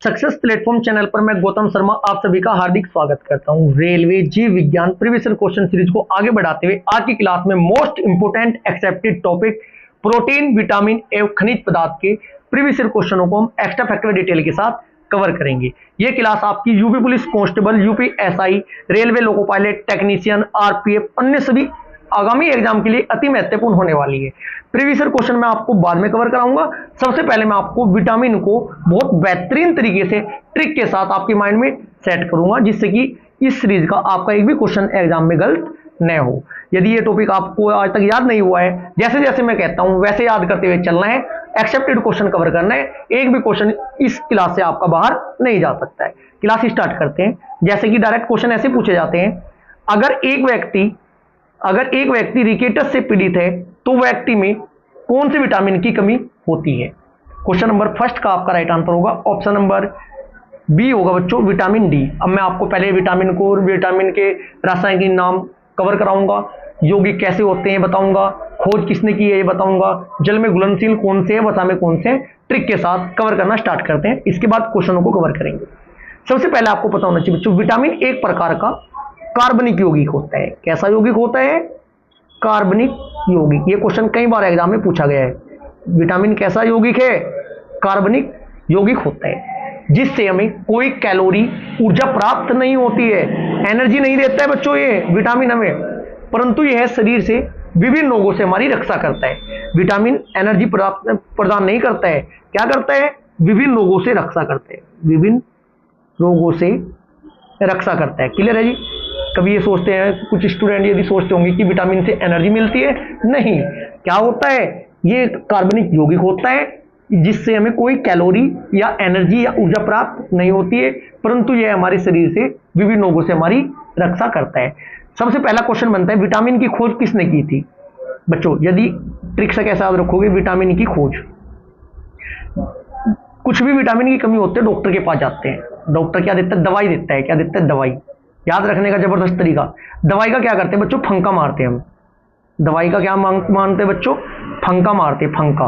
Success platform channel पर मैं गौतम शर्मा आप सभी का हार्दिक स्वागत करता हूं। रेलवे जीव विज्ञान प्रीवियस क्वेश्चन सीरीज को आगे बढ़ाते हुए आज की क्लास में most important accepted topic protein, vitamin एवं खनिज पदार्थ के प्रीवियस क्वेश्चनों को हम एक्स्ट्रा फैक्टर डिटेल के साथ कवर करेंगे। यह क्लास आपकी UP police constable, UPSI, railway loco pilot, technician, RPF, अन्य सभी आगामी एग्जाम के लिए अति महत्वपूर्ण होने वाली है। प्रीवियस क्वेश्चन मैं आपको बाद में कवर कराऊंगा। सबसे पहले मैं आपको विटामिन को बहुत बेहतरीन तरीके से ट्रिक के साथ आपके माइंड में सेट करूंगा, जिससे कि इस सीरीज का आपका एक भी क्वेश्चन एग्जाम में गलत न हो। यदि ये टॉपिक आपको आज तक याद नहीं हुआ है, जैसे जैसे मैं कहता हूं वैसे याद करते हुए चलना है, एक्सेप्टेड क्वेश्चन कवर करना है। एक भी क्वेश्चन इस क्लास से आपका बाहर नहीं जा सकता है। क्लास स्टार्ट करते हैं। जैसे कि डायरेक्ट क्वेश्चन ऐसे पूछे जाते हैं, अगर एक व्यक्ति रिकेटस से पीड़ित है तो व्यक्ति में कौन से विटामिन की कमी होती है? क्वेश्चन नंबर फर्स्ट का आपका राइट आंसर होगा ऑप्शन नंबर बी होगा बच्चों, विटामिन डी। अब मैं आपको पहले विटामिन के रासायनिक नाम कवर कराऊंगा, यौगिक कैसे होते हैं बताऊंगा, खोज किसने की है ये बताऊंगा, जल में घुलनशील कौन से है, वसा में कौन से, ट्रिक के साथ कवर करना स्टार्ट करते हैं। इसके बाद क्वेश्चनों को कवर करेंगे। सबसे पहले आपको पता होना चाहिए बच्चों, विटामिन एक प्रकार का कार्बनिक यौगिक होता है। कैसा यौगिक होता है? कार्बनिक यौगिक। ये क्वेश्चन कई बार एग्जाम में पूछा गया है। विटामिन कैसा यौगिक है? कार्बनिक यौगिक होता है, जिससे हमें कोई कैलोरी, ऊर्जा प्राप्त नहीं होती है, एनर्जी नहीं देता है बच्चों ये विटामिन हमें, परंतु यह शरीर से विभिन्न रोगों से हमारी रक्षा करता है। विटामिन एनर्जी प्रदान नहीं करता है, क्या करता है? विभिन्न रोगों से रक्षा करता है, विभिन्न रोगों से रक्षा करता है। क्लियर है जी? कभी ये सोचते हैं कुछ स्टूडेंट, यदि सोचते होंगे कि विटामिन से एनर्जी मिलती है, नहीं। क्या होता है? ये कार्बनिक यौगिक होता है, जिससे हमें कोई कैलोरी या एनर्जी या ऊर्जा प्राप्त नहीं होती है, परंतु यह हमारे शरीर से विभिन्न रोगों से हमारी रक्षा करता है। सबसे पहला क्वेश्चन बनता है, विटामिन की खोज किसने की थी? बच्चों यदि ट्रिक से कैसे याद रखोगे, विटामिन की खोज, कुछ भी विटामिन की कमी होती है डॉक्टर के पास जाते हैं। डॉक्टर क्या देता है? दवाई देता है। क्या देता है? दवाई। याद रखने का जबरदस्त तरीका, दवाई का क्या करते हैं बच्चों? फंका मारते हैं हम। दवाई का क्या मानते हैं बच्चों? फंका मारते हैं, फंका।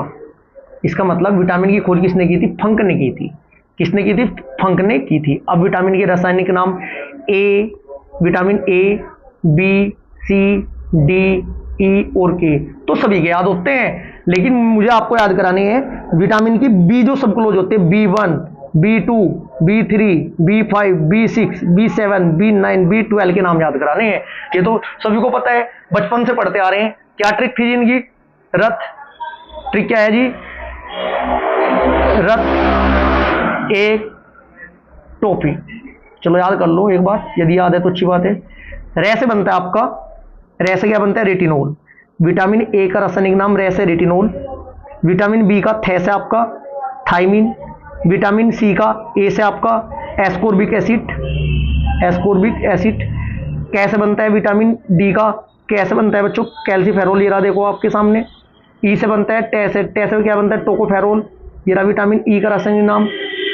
इसका मतलब विटामिन की खोज किसने की थी? फंक ने की थी। किसने की थी? फंक ने की थी। अब विटामिन के रासायनिक नाम vitamin A, B, C, D, E और के तो सभी के याद होते हैं, लेकिन मुझे आपको याद करानी है विटामिन की बी जो सब क्लोज होते हैं, B1, B2, B3, B5, B6, B7, B9, B12 के नाम याद कराने हैं। ये तो सभी को पता है, बचपन से पढ़ते आ रहे हैं। क्या ट्रिक थी इनकी? रथ। ट्रिक क्या है जी? रथ, एक टोपी। चलो याद कर लो एक बार, यदि याद है तो अच्छी बात है। रे से बनता है आपका, रे से क्या बनता है? रेटिनोल। विटामिन ए का रासायनिक नाम रे से रेटिनोल। विटामिन बी का थे से आपका थाइमिन। विटामिन सी का ए से आपका एस्कोर्बिक एसिड। कैसे बनता है? विटामिन डी का कैसे बनता है बच्चों? कैल्सीफेरोल। ये रहा देखो आपके सामने। ई से बनता है टे से क्या बनता है? टोकोफेरोल। ये रहा विटामिन ई का रासायनिक नाम।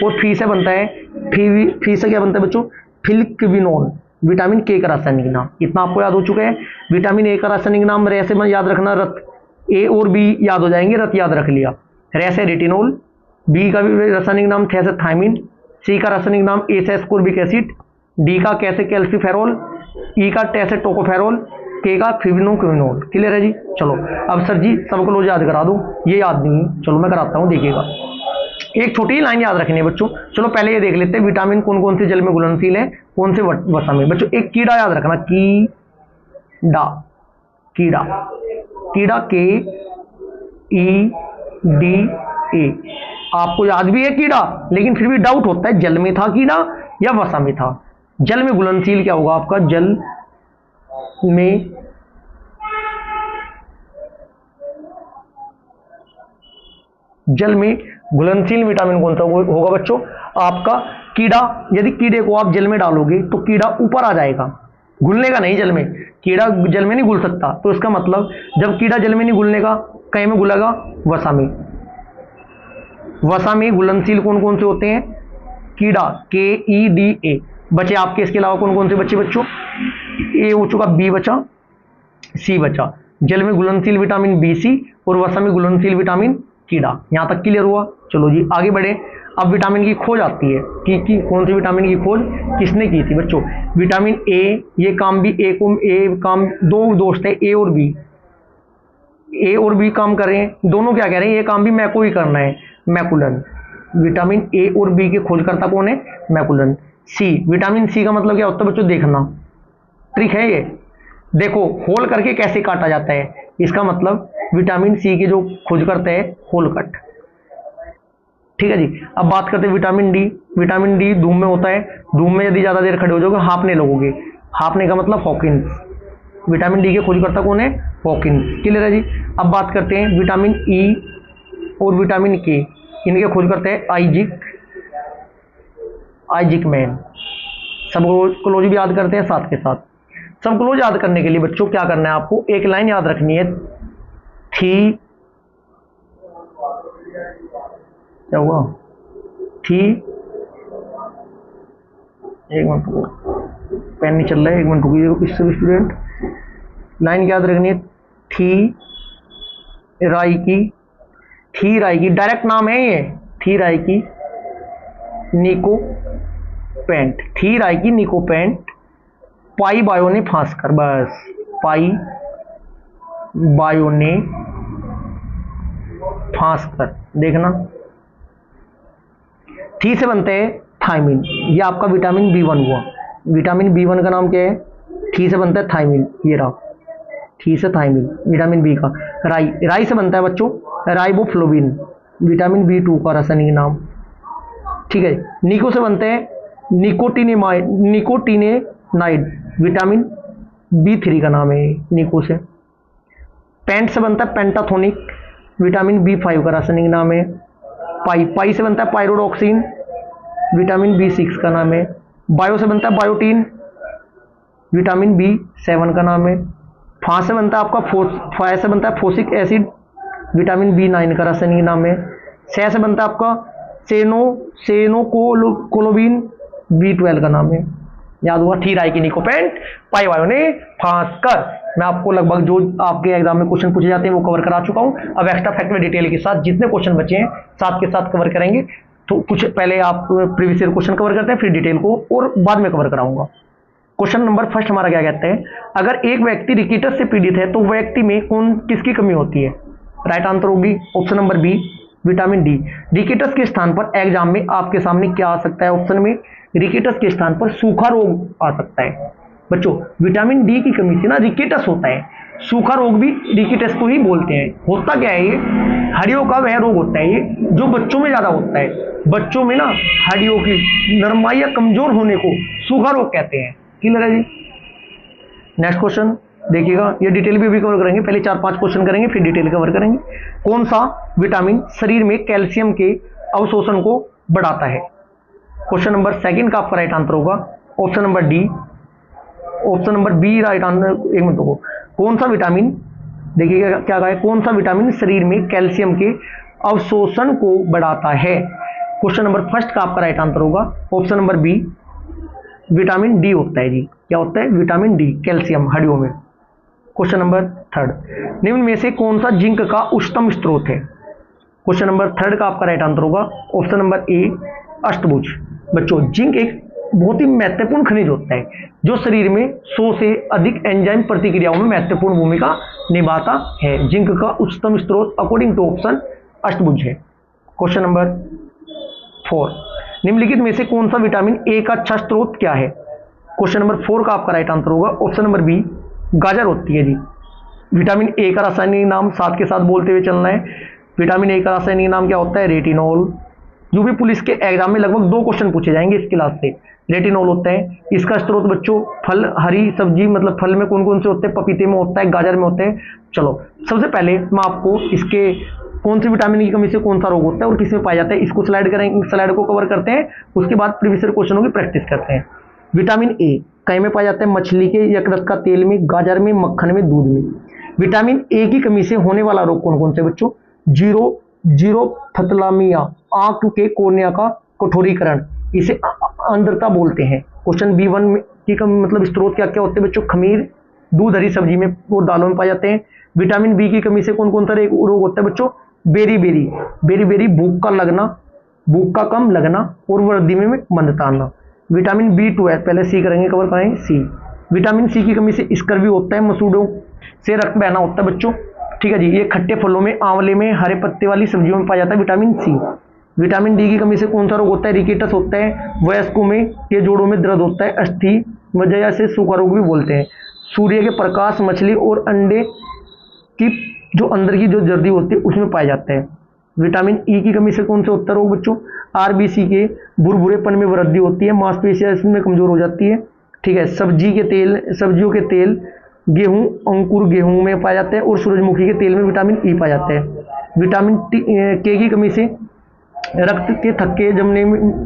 और फी से बनता है फी से क्या बनता है बच्चों? फिलक्विनोल। विटामिन के का रासायनिक नाम। इतना आपको याद हो चुका है। विटामिन ए का रासायनिक नाम रे से याद रखना, रथ। ए और बी याद हो जाएंगे, रथ याद रख लिया। रे से रेटिनोल, बी का भी रासायनिक नाम थे से थाइमिन, सी का रासायनिक नाम ए से एस्कोर्बिक एसिड, डी का कैसे कैल्सीफेरोल, ई का टे से टोकोफेरोल, के का फिनोक्विनोल। क्लियर है जी? चलो अब सर जी सबको लोग याद करा दूं, ये याद नहीं है, चलो मैं कराता हूं, देखिएगा। एक छोटी ही लाइन याद रखनी है बच्चों। चलो पहले ये देख लेते हैं विटामिन कौन कौन से जल में घुलनशील है, कौन से वसा में। बच्चों एक कीड़ा याद रखना, कीड़ा के ई डी ए। आपको याद भी है कीड़ा, लेकिन फिर भी डाउट होता है जल में था कीड़ा या वसा में था। जल में घुलनशील क्या होगा आपका? जल में घुलनशील विटामिन कौन सा होगा बच्चों? आपका कीड़ा। यदि कीड़े को आप जल में डालोगे तो कीड़ा ऊपर आ जाएगा, घुलनेगा नहीं जल में। कीड़ा जल में नहीं घुल सकता, तो इसका मतलब जब कीड़ा जल में नहीं घुलनेगा, कहीं में घुलेगा? वसा में। वसा में घुलनशील कौन कौन से होते हैं? कीड़ा, के ई डी ए। बचे आपके इसके अलावा कौन कौन से बच्चे बच्चों? ए हो चुका, बी बचा, सी बचा। जल में घुलनशील विटामिन बी सी और वसा में घुलनशील विटामिन कीड़ा। यहां तक क्लियर हुआ? चलो जी आगे बढ़े। अब विटामिन की खोज आती है कि कौन सी विटामिन की खोज किसने की थी बच्चों। विटामिन ए, ये काम भी ए को ए काम, दो दोस्त है ए और बी, ए और बी काम कर रहे हैं, दोनों क्या कह रहे हैं, ये काम भी मैको ही करना है, मैकुलन। विटामिन ए और बी के खोजकर्ता कौन है, मैकुलन। सी, विटामिन सी का मतलब क्या होता है बच्चों, देखना, ट्रिक है ये। देखो होल करके कैसे काटा जाता है, इसका मतलब विटामिन सी के जो खोजकर्ता है होल कट। ठीक है जी। अब बात करते हैं विटामिन डी। विटामिन डी धूम में होता है, धूम में यदि ज्यादा देर खड़े हो जाओगे हाफने लगोगे, हाफने का मतलब हॉकिंस। विटामिन डी के खोजकर्ता कौन है, हॉकिंस। क्लियर है जी। अब बात करते हैं विटामिन ई और विटामिन के, इनके खोजकर्ता है आइजिक, आइजिक मैन। सब क्लोज भी याद करते हैं साथ के साथ। सब क्लोज याद करने के लिए बच्चों क्या करना है, आपको एक लाइन याद रखनी है, थी, क्या हुआ, थी, एक मिनट रुको, पेन नहीं चल रहा है, एक मिनट रुकिए किससे भी स्टूडेंट। लाइन याद रखनी है, थी राई की, थी राई की, डायरेक्ट नाम है ये, थी राई की निको पेंट, थी राई की निको पेंट, पाई बायो ने फांस कर, बस पाई बायो ने फांस कर, देखना। थी से बनते हैं थायमिन, ये आपका विटामिन बी वन हुआ। विटामिन बी वन का नाम क्या है, थी से बनता है थायमिन, ये रहा, थी से थायमिन विटामिन बी का। राई, राई से बनता है बच्चों राइबोफ्लोविन, विटामिन बी टू का रासायनिक नाम। ठीक है। निको से बनते हैं निकोटिनेमाइड, निकोटिनेनाइड, विटामिन बी थ्री का नाम है निको से। पेंट से बनता है पेंटाथोनिक, विटामिन बी फाइव का रासायनिक नाम है। पाई, पाई से बनता है पायरोडॉक्सिन, विटामिन बी सिक्स का नाम है। बायो से बनता है बायोटीन, विटामिन बी सेवन का नाम है। फा से बनता है आपका फा से बनता है फोसिक एसिड, विटामिन बी नाइन का रासायनिक नाम है। से बनता है आपका सेनोकोलोबिन, बी ट्वेल्व का नाम है। याद हुआ, थी राई की निकोपेंट, पाई वायो ने फांस कर। मैं आपको लगभग जो आपके एग्जाम में क्वेश्चन पूछे जाते हैं वो कवर करा चुका हूं। अब एक्स्ट्रा फैक्ट में डिटेल के साथ जितने क्वेश्चन बचे हैं साथ के साथ कवर करेंगे। तो कुछ पहले आप प्रीवियस ईयर क्वेश्चन कवर करते हैं, फिर डिटेल को और बाद में कवर कराऊंगा। क्वेश्चन नंबर फर्स्ट हमारा क्या कहते हैं, अगर एक व्यक्ति रिकेटस से पीड़ित है तो व्यक्ति में कौन किसकी कमी होती है। राइट आंसर होगी option number B, vitamin D. Rickets के स्थान पर एग्जाम में आपके सामने क्या आ सकता है, ऑप्शन में रिकेटस के स्थान पर सूखा रोग आ सकता है। बच्चों विटामिन डी की कमी से ना रिकेटस होता है, सूखा रोग भी रिकेटस को ही बोलते हैं। होता क्या है, ये हड्डियों का वह रोग होता है ये जो बच्चों में ज्यादा होता है। बच्चों में ना हड्डियों की नरमाई या कमजोर होने को सूखा रोग कहते हैं। क्लियर है जी। नेक्स्ट क्वेश्चन देखिएगा, ये डिटेल भी अभी कवर करेंगे, पहले 4-5 क्वेश्चन करेंगे फिर डिटेल कवर करेंगे। कौन सा विटामिन शरीर में कैल्शियम के अवशोषण को बढ़ाता है। क्वेश्चन नंबर सेकंड का आपका राइट आंसर होगा option number D, option number B right answer. एक मिनट को, कौन सा विटामिन, देखिएगा क्या कहा है, कौन सा विटामिन शरीर में कैल्शियम के अवशोषण को बढ़ाता है। क्वेश्चन नंबर फर्स्ट का आपका राइट आंसर होगा option number B, vitamin D होता है जी। क्या होता है, विटामिन डी, कैल्शियम हड्डियों में। क्वेश्चन नंबर थर्ड, निम्न में से कौन सा जिंक का उच्चतम स्रोत है। क्वेश्चन नंबर थर्ड का आपका राइट आंसर होगा ऑप्शन नंबर ए, अष्टभुज। बच्चों जिंक एक बहुत ही महत्वपूर्ण खनिज होता है जो शरीर में 100 से अधिक एंजाइम प्रतिक्रियाओं में महत्वपूर्ण भूमिका निभाता है। जिंक का उच्चतम स्रोत अकॉर्डिंग टू ऑप्शन अष्टभुज है। क्वेश्चन नंबर 4, निम्नलिखित में से कौन सा विटामिन ए का अच्छा स्रोत क्या है। क्वेश्चन नंबर 4 का आपका राइट आंसर होगा ऑप्शन नंबर बी, गाजर होती है जी। विटामिन ए का रासायनिक नाम साथ के साथ बोलते हुए चलना है। विटामिन ए का रासायनिक नाम क्या होता है, रेटिनॉल। जो भी पुलिस के एग्जाम में लगभग 2 क्वेश्चन पूछे जाएंगे इस क्लास से, रेटिनॉल होता है। इसका स्रोत बच्चों फल, हरी सब्जी, मतलब फल में कौन कौन से होते हैं, पपीते में होता है, गाजर में होते हैं। चलो सबसे पहले मैं आपको इसके कौन सी विटामिन की कमी से कौन सा रोग होता है और किस में पाया जाता है इसको स्लाइड करेंगे, स्लाइड को कवर करते हैं। उसके बाद प्रीवियस क्वेश्चनों की प्रैक्टिस करते हैं। विटामिन ए कहीं में पाया जाता है, मछली के यकृत का तेल में, गाजर में, मक्खन में, दूध में। विटामिन ए की कमी से होने वाला रोग कौन कौन से बच्चों, जीरोफ्थैलेमिया, आंख के कोर्निया का कठोरीकरण, इसे अंधता बोलते हैं। क्वेश्चन B1 की कमी मतलब स्रोत क्या क्या होते हैं बच्चों, खमीर, दूध, हरी सब्जी में और दालों में पाए जाते हैं। विटामिन बी की कमी से कौन कौन सा रोग होता है बच्चों, बेरी बेरी, बेरी बेरी, भूख का लगना, भूख का कम लगना और वृद्धि में मंदता आना। विटामिन B12 पहले सी करेंगे, कवर करेंगे सी। विटामिन सी की कमी से स्कर्वी होता है, मसूड़ों से रक्त बहना होता है बच्चों, ठीक है जी। ये खट्टे फलों में, आंवले में, हरे पत्ते वाली सब्जियों में पाया जाता है विटामिन सी। विटामिन डी की कमी से कौन सा रोग होता है, रिकेटस होता है। वयस्कों में ये जोड़ों में दर्द होता है, अस्थि वजह से सूखा रोग भी बोलते हैं। सूर्य के प्रकाश, मछली और अंडे की जो अंदर की जो जर्दी होती है उसमें पाया जाता है। विटामिन ई की कमी से कौन सा होता है रोग बच्चों, आरबीसी के भुरभुरेपन में वृद्धि होती है, मांसपेशियां इसमें कमजोर हो जाती है, ठीक है। सब्जियों के तेल, गेहूं, अंकुर गेहूं में पाया जाता है और सूरजमुखी के तेल में विटामिन ई पाया जाता है। विटामिन के की कमी से रक्त के थक्के जमने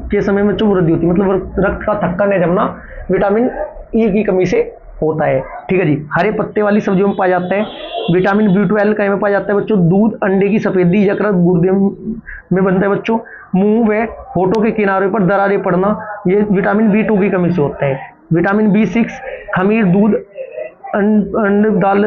के समय में जो वृद्धि होती है, मतलब रक्त का थक्का नहीं जमना विटामिन ई की कमी से होता है, ठीक है जी। हरे पत्ते वाली सब्जियों में पाया जाता है। विटामिन B12 कहीं में पाया जाता है बच्चों, दूध, अंडे की सफेदी, यकृत, गुर्दे में बनता है बच्चों। मुंह व होठों के किनारे पर दरारें पड़ना, ये विटामिन B2 की कमी से होता है। विटामिन B6 खमीर, दूध, दाल,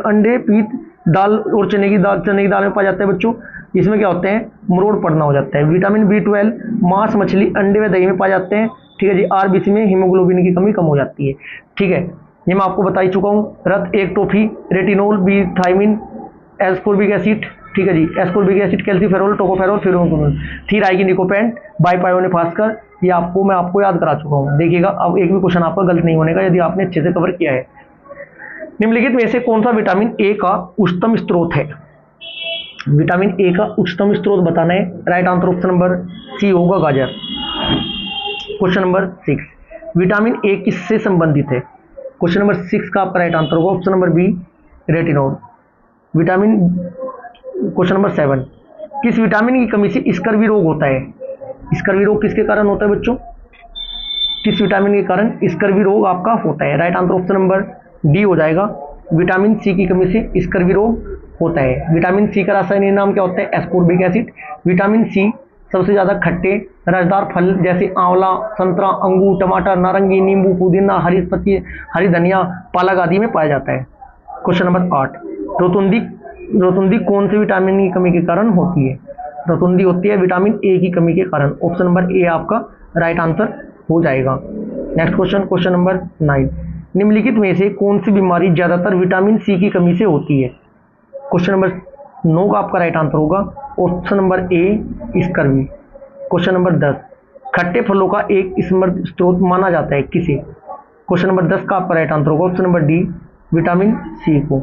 अंडे, पीत, दाल और चने की दाल में पाया जाता है बच्चों। इसमें क्या होते हैं, मरोड़ पड़ना हो जाता है। विटामिन B12 मांस, मछली, अंडे व दही में पाए जाते हैं, ठीक है जी। आरबीसी में हीमोग्लोबिन की कमी कम हो जाती है, ठीक है। ये मैं आपको बता ही चुका हूँ। रक्त एक टोफी, retinol, B thiamine, ascorbic acid, ठीक है जी। एस्कोर्बिक एसिड, कैल्सीफेरोल, टोकोफेरोल, फिरोमोन, थीराइगिनिकोपेंट, बाइपायोनिफास्कर, ये मैं आपको याद करा चुका हूँ। देखिएगा अब एक भी क्वेश्चन आपका गलत नहीं होने का यदि आपने अच्छे से कवर किया है। निम्नलिखित में से कौन सा विटामिन ए का उच्चतम स्रोत है। विटामिन ए का उच्चतम स्रोत बताना है। Right answer option number C होगा, गाजर। क्वेश्चन नंबर 6, विटामिन ए किससे संबंधित है। क्वेश्चन नंबर 6 का आपका राइट आंसर होगा option number B, retinol. Question number 7, किस विटामिन की कमी से स्कर्वी रोग होता है। स्कर्वी रोग किसके कारण होता है बच्चों, किस विटामिन के कारण स्कर्वी रोग आपका होता है। Right answer option number D हो जाएगा, विटामिन सी की कमी से स्कर्वी रोग होता है। विटामिन सी का रासायनिक नाम क्या होता है, एस्कोर्बिक एसिड। विटामिन सी सबसे ज्यादा खट्टे रसदार फल जैसे आंवला, संतरा, अंगूर, टमाटर, नारंगी, नींबू, पुदीना, हरी पत्ती, हरी धनिया, पालक आदि में पाया जाता है। क्वेश्चन नंबर 8, रोतुंदी कौन से विटामिन की कमी के कारण होती है। रोतुंदी होती है विटामिन ए की कमी के कारण। ऑप्शन नंबर ए आपका राइट आंसर हो जाएगा। नेक्स्ट क्वेश्चन, क्वेश्चन नंबर 9, निम्नलिखित में से कौन सी बीमारी ज्यादातर विटामिन सी की कमी से होती है। क्वेश्चन नंबर 9 का आपका राइट आंसर होगा ऑप्शन नंबर ए, स्कर्वी। क्वेश्चन नंबर 10, खट्टे फलों का एक समृद्ध स्रोत माना जाता है किसे। क्वेश्चन नंबर 10 का आपका राइट आंसर होगा option number D, vitamin C को।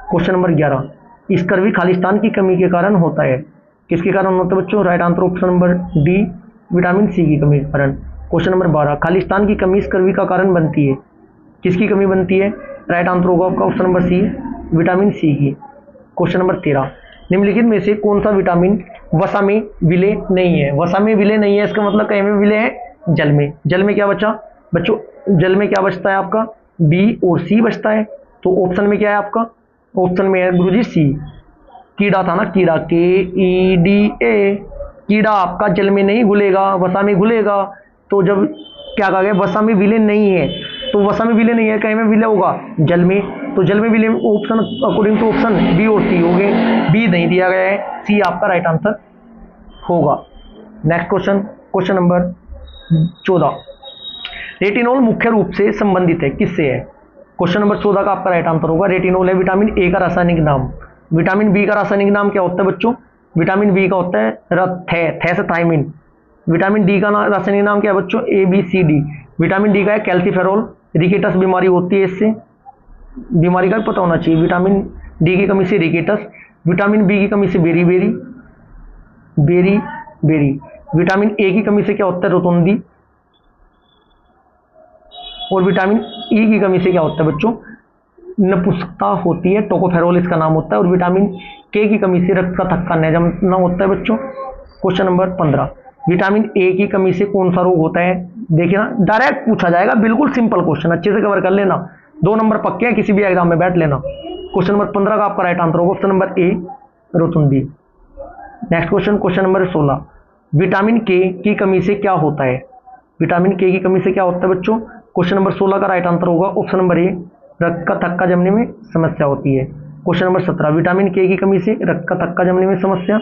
क्वेश्चन नंबर 11, स्कर्वी खालिस्तान की कमी के कारण होता है। किसके कारण होता है बच्चों, right answer option number D, vitamin C की कमी के कारण। क्वेश्चन नंबर 12, खालिस्तान की कमी स्कर्वी का कारण बनती है। किसकी कमी बनती है, राइट आंसर होगा आपका option number C, vitamin C की। क्वेश्चन नंबर 13, निम्नलिखित में से कौन सा विटामिन वसा में विलय नहीं है। वसा में विलय नहीं है इसका मतलब कहीं में विलय है, जल में। जल में क्या बचा बच्चों, जल में क्या बचता है आपका, बी और सी बचता है। तो ऑप्शन में क्या है आपका, ऑप्शन में है गुरुजी सी, कीड़ा था ना, कीड़ा, KEDA। कीड़ा आपका जल में नहीं घुलेगा, वसा में घुलेगा। तो जब क्या कहा गया, वसा में विलय नहीं है, तो वसा में विलय नहीं है, कहीं में विलय होगा, जल में। तो जल में विलय option according to option B और सी हो गए, बी नहीं दिया गया है, सी आपका राइट आंसर होगा। Next question, question number 14, retinol मुख्य रूप से संबंधित है किससे है। क्वेश्चन नंबर 14 का आपका राइट आंसर होगा, रेटिनोल है विटामिन ए का रासायनिक नाम। विटामिन बी का रासायनिक नाम क्या होता है बच्चों, विटामिन बी का होता है थैसथाइमिन। विटामिन डी का रासायनिक नाम क्या है बच्चों, ABCD। विटामिन डी का है कैल्सीफेरोल। रिकेटस बीमारी होती है इससे, बीमारी का पता होना चाहिए। विटामिन डी की कमी से रिकेटस, विटामिन बी की कमी से बेरी बेरी। विटामिन ए की कमी से क्या होता है, रोतुंदी। और विटामिन ई की कमी से क्या होता है बच्चों, नपुंसकता होती है, टोकोफेरोल इसका नाम होता है। और विटामिन के की कमी से रक्त का थक्का न जमना होता है बच्चों। क्वेश्चन नंबर 15, विटामिन ए की कमी से कौन सा रोग होता है। देखिए ना, डायरेक्ट पूछा जाएगा, बिल्कुल सिंपल क्वेश्चन, अच्छे से कवर कर लेना, 2 नंबर पक्के हैं, किसी भी एग्जाम में बैठ लेना। क्वेश्चन नंबर 15 का आपका राइट आंसर होगा ऑप्शन नंबर ए, रोतुंदी। Next question, question number 16, vitamin K की कमी से क्या होता है। विटामिन के की कमी से क्या होता है बच्चों। क्वेश्चन नंबर 16 का राइट आंसर होगा ऑप्शन नंबर ए, रक्त का थक्का जमने में समस्या होती है। क्वेश्चन नंबर 17, विटामिन के की कमी से रक्त का थक्का जमने में समस्या।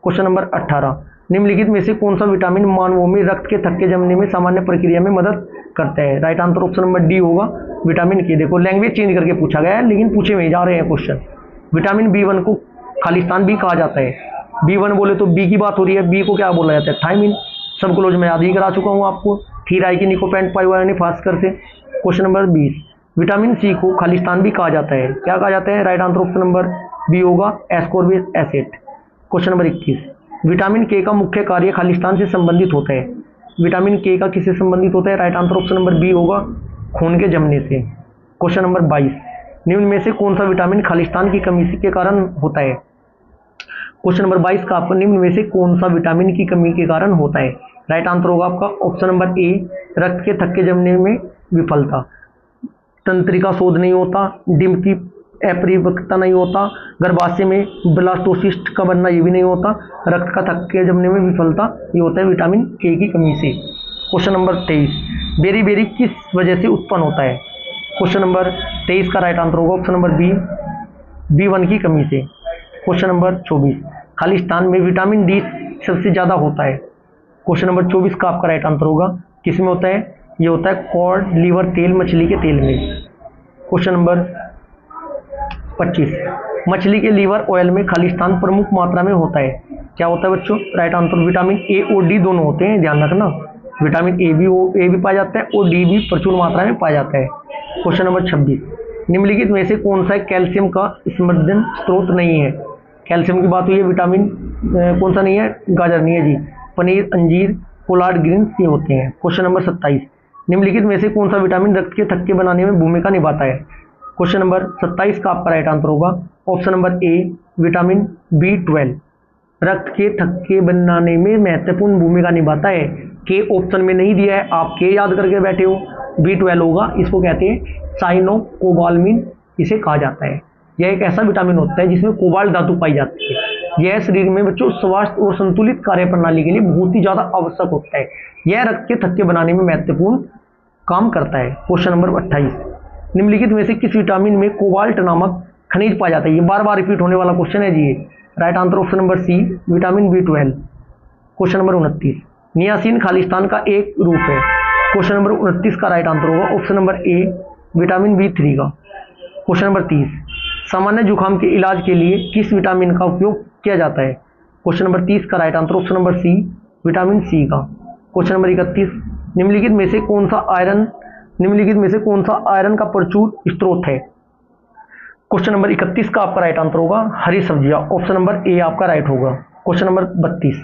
क्वेश्चन नंबर 18, निम्नलिखित में से कौन सा विटामिन मानवों में रक्त के थक्के जमने में सामान्य प्रक्रिया में मदद करता है? Right answer option number D होगा, विटामिन के। देखो लैंग्वेज चेंज करके पूछा गया है, लेकिन पूछे में जा रहे हैं क्वेश्चन। विटामिन B1 को खालिस्तान बी कहा जाता है। B1 बोले तो बी की बात हो रही है, बी को क्या बोला जाता है? थायमिन। सब क्लोज में याद ही करा चुका हूँ आपको, थीराई की निकोपेंट पाई हुआ है फास्कर से। क्वेश्चन नंबर 20, विटामिन सी को खालिस्तान भी कहा जाता है, क्या कहा जाता है? Right answer option number B होगा, ascorbic acid. Question number 21, vitamin K का मुख्य कार्य खालिस्तान से संबंधित होता है। विटामिन के का किससे संबंधित होता है? Right answer option number B होगा, खून के जमने से। क्वेश्चन नंबर 22, निम्न में से कौन सा विटामिन खालिस्तान की कमी के कारण होता है? क्वेश्चन नंबर 22 का आपको निम्न में से कौन सा विटामिन की कमी के कारण होता है? राइट आंसर होगा आपका ऑप्शन नंबर ए, रक्त के थक्के जमने में विफलता। तंत्रिका शोध नहीं होता, डिम्ब की अपरिपक्वता नहीं होता, गर्भाशय में ब्लास्टोसिस्ट का बनना ये भी नहीं होता, रक्त का थक्के जमने में विफलता ये होता है विटामिन के की कमी से। क्वेश्चन नंबर 23, बेरी बेरी किस वजह से उत्पन्न होता है? क्वेश्चन नंबर 23 का राइट आंसर होगा ऑप्शन नंबर बी, B1 की कमी से। क्वेश्चन नंबर 24, खालिस्तान में विटामिन डी सबसे ज़्यादा होता है। क्वेश्चन नंबर 24 का आपका राइट आंसर होगा, किस में होता है? ये होता है कॉड लिवर तेल, मछली के तेल में। क्वेश्चन नंबर 25, मछली के लीवर ऑयल में खालिस्तान प्रमुख मात्रा में होता है, क्या होता है बच्चों? राइट आंसर विटामिन ए और डी दोनों होते हैं, ध्यान रखना। विटामिन ए भी पाया जाता है और डी भी प्रचुर मात्रा में पाया जाता है। क्वेश्चन नंबर 26, निम्नलिखित में से कौन सा कैल्शियम का समृद्धन स्रोत नहीं है? कैल्शियम की बात हुई है, विटामिन कौन सा नहीं है? गाजर नहीं है जी, पनीर, अंजीर, पोलार्ड ग्रीन्स ये होते हैं। क्वेश्चन नंबर 27, निम्नलिखित में से कौन सा विटामिन रक्त के थक्के बनाने में भूमिका निभाता है? क्वेश्चन नंबर 27 का आपका राइट आंसर होगा option number A, vitamin B12 रक्त के थक्के बनाने में महत्वपूर्ण भूमिका निभाता है। के ऑप्शन में नहीं दिया है, आप के याद करके बैठे हो, B12 होगा, इसको कहते हैं साइनोकोबालामिन इसे कहा जाता है। यह एक ऐसा विटामिन होता है जिसमें कोबाल्ट धातु पाई जाती है। यह शरीर में बच्चों स्वास्थ्य और संतुलित कार्य प्रणाली के लिए बहुत ही ज़्यादा आवश्यक होता है। यह रक्त के थक्के बनाने में महत्वपूर्ण काम करता है। क्वेश्चन नंबर 28, निम्नलिखित में से किस विटामिन में कोबाल्ट नामक खनिज पाया जाता है? ये बार बार रिपीट होने वाला क्वेश्चन है जी। Right answer option number C, vitamin B12। Question number 29, niacin खालिस्तान का एक रूप है। क्वेश्चन नंबर 29 का राइट आंसर होगा option number A, vitamin B3 का। क्वेश्चन नंबर 30, सामान्य जुकाम के इलाज के लिए किस विटामिन का उपयोग किया जाता है? क्वेश्चन नंबर 30 का right answer option number C, vitamin C का। क्वेश्चन नंबर 31, निम्नलिखित में से कौन सा आयरन का प्रचुर स्रोत है? क्वेश्चन नंबर 31 का आपका राइट आंसर होगा हरी सब्जियां, ऑप्शन नंबर ए आपका राइट होगा। क्वेश्चन नंबर 32,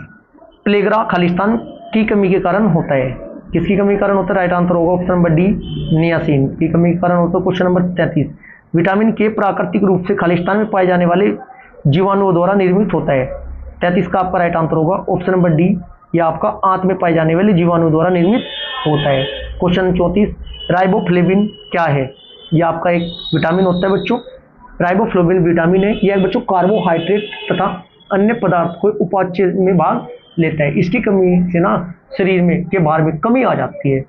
प्लेगरा खालिस्तान की कमी के कारण होता है, किसकी कमी के कारण होता है? राइट आंसर होगा ऑप्शन नंबर डी, नियासिन की कमी के कारण होता है। क्वेश्चन नंबर 33, विटामिन के प्राकृतिक रूप से खालिस्तान में पाए जाने वाले जीवाणुओं द्वारा निर्मित होता है। 33 का आपका राइट आंसर होगा ऑप्शन नंबर डी, यह आपका आंत में पाए जाने वाले जीवाणु द्वारा निर्मित होता है। क्वेश्चन 34, राइबोफ्लेविन क्या है? यह आपका एक विटामिन होता है बच्चों, राइबोफ्लेविन विटामिन है, यह बच्चों कार्बोहाइड्रेट तथा अन्य पदार्थ को उपाच्य में भाग लेता है। इसकी कमी से ना शरीर में के भार में कमी आ जाती है।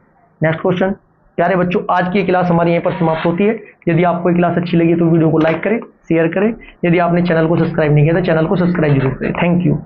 Next question. प्यारे बच्चों, आज की क्लास हमारी यहीं पर समाप्त होती है। यदि आपको ये क्लास अच्छी लगी तो वीडियो को लाइक करें, शेयर करें। यदि आपने चैनल को सब्सक्राइब नहीं किया तो चैनल को सब्सक्राइब जरूर करें। Thank you.